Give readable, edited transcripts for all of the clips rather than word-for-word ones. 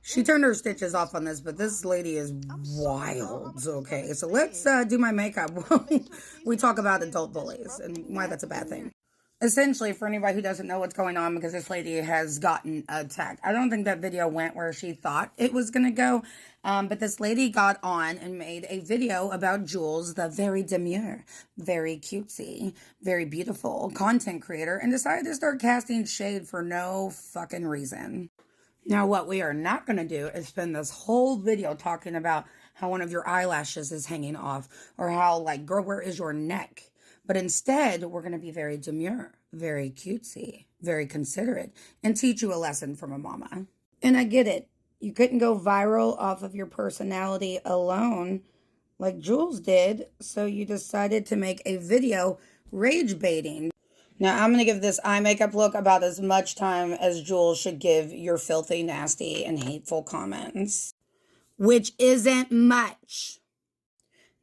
She turned her stitches off on this, but this lady is wild. Okay, so let's do my makeup. We talk about adult bullies and why that's a bad thing. Essentially, for anybody who doesn't know what's going on, because this lady has gotten attacked. I don't think that video went where she thought it was going to go. But this lady got on and made a video about Jools, the very demure, very cutesy, very beautiful content creator, and decided to start casting shade for no fucking reason. Now, what we are not going to do is spend this whole video talking about how one of your eyelashes is hanging off or how, like, girl, where is your neck? But instead, we're going to be very demure, very cutesy, very considerate, and teach you a lesson from a mama. And I get it. You couldn't go viral off of your personality alone like Jools did, so you decided to make a video rage baiting. Now, I'm going to give this eye makeup look about as much time as Jools should give your filthy, nasty, and hateful comments. Which isn't much.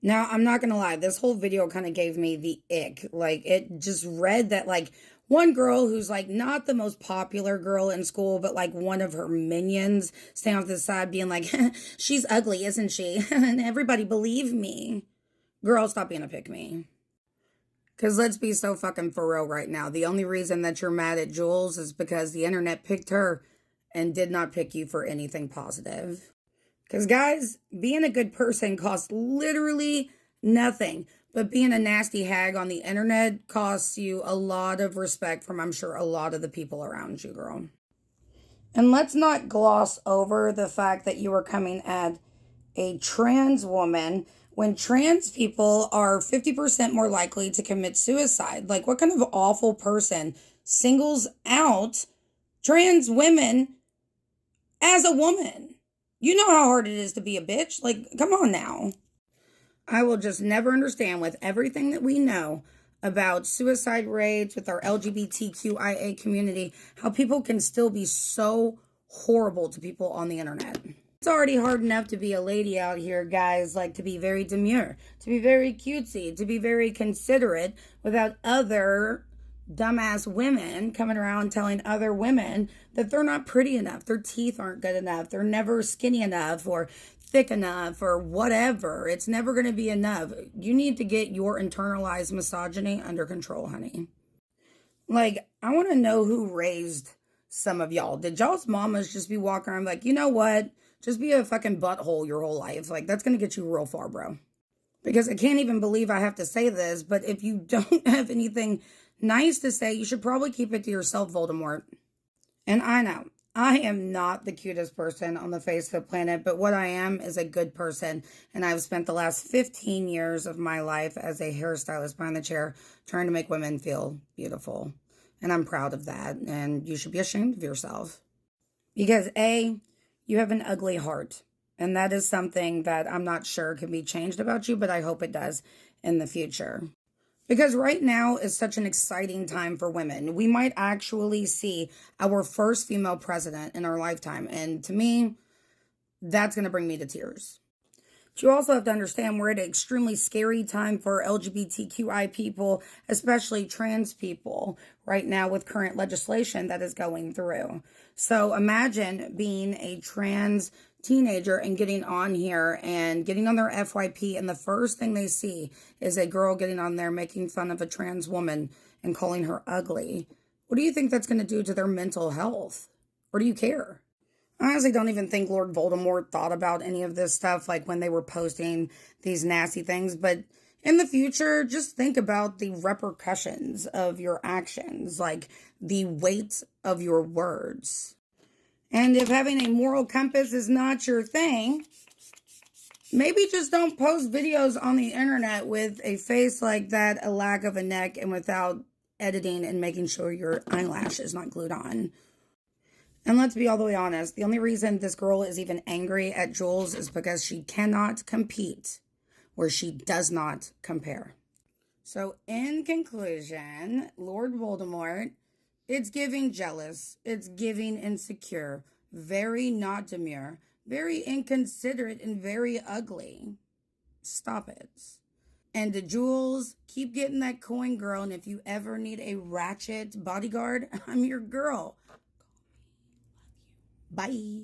Now, I'm not going to lie. This whole video kind of gave me the ick. Like, it just read that, like, one girl who's, like, not the most popular girl in school, but, like, one of her minions standing off the side being like, she's ugly, isn't she? And everybody believe me. Girl, stop being a pick-me. Because let's be so fucking for real right now. The only reason that you're mad at Jools is because the internet picked her and did not pick you for anything positive. Because, guys, being a good person costs literally nothing. But being a nasty hag on the internet costs you a lot of respect from, I'm sure, a lot of the people around you, girl. And let's not gloss over the fact that you were coming at a trans woman when trans people are 50% more likely to commit suicide. Like, what kind of awful person singles out trans women as a woman? You know how hard it is to be a bitch. Like, come on now. I will just never understand, with everything that we know about suicide rates with our LGBTQIA community, how people can still be so horrible to people on the internet. It's already hard enough to be a lady out here, guys, like to be very demure, to be very cutesy, to be very considerate without other dumbass women coming around telling other women that they're not pretty enough, their teeth aren't good enough, they're never skinny enough or thick enough or whatever. It's never going to be enough. You need to get your internalized misogyny under control, honey. Like, I want to know who raised some of y'all. Did y'all's mamas just be walking around like, you know what? Just be a fucking butthole your whole life. Like, that's going to get you real far, bro. Because I can't even believe I have to say this, but if you don't have anything nice to say, you should probably keep it to yourself, Voldemort. And I know, I am not the cutest person on the face of the planet, but what I am is a good person. And I've spent the last 15 years of my life as a hairstylist behind the chair trying to make women feel beautiful. And I'm proud of that. And you should be ashamed of yourself. Because A, you have an ugly heart. And that is something that I'm not sure can be changed about you, but I hope it does in the future. Because right now is such an exciting time for women. We might actually see our first female president in our lifetime. And to me, that's going to bring me to tears. But you also have to understand we're at an extremely scary time for LGBTQI people, especially trans people, right now with current legislation that is going through. So imagine being a trans teenager and getting on here and getting on their FYP, and the first thing they see is a girl getting on there making fun of a trans woman and calling her ugly. What do you think that's going to do to their mental health? Or do you care? I honestly don't even think Lord Voldemort thought about any of this stuff, like when they were posting these nasty things. But in the future, just think about the repercussions of your actions, like the weight of your words. And if having a moral compass is not your thing, maybe just don't post videos on the internet with a face like that, a lack of a neck, and without editing and making sure your eyelash is not glued on. And let's be all the way honest, the only reason this girl is even angry at Jools is because she cannot compete where she does not compare. So in conclusion, Lord Voldemort, it's giving jealous, it's giving insecure, very not demure, very inconsiderate, and very ugly. Stop it. And to Jools, keep getting that coin, girl, and if you ever need a ratchet bodyguard, I'm your girl. Bye.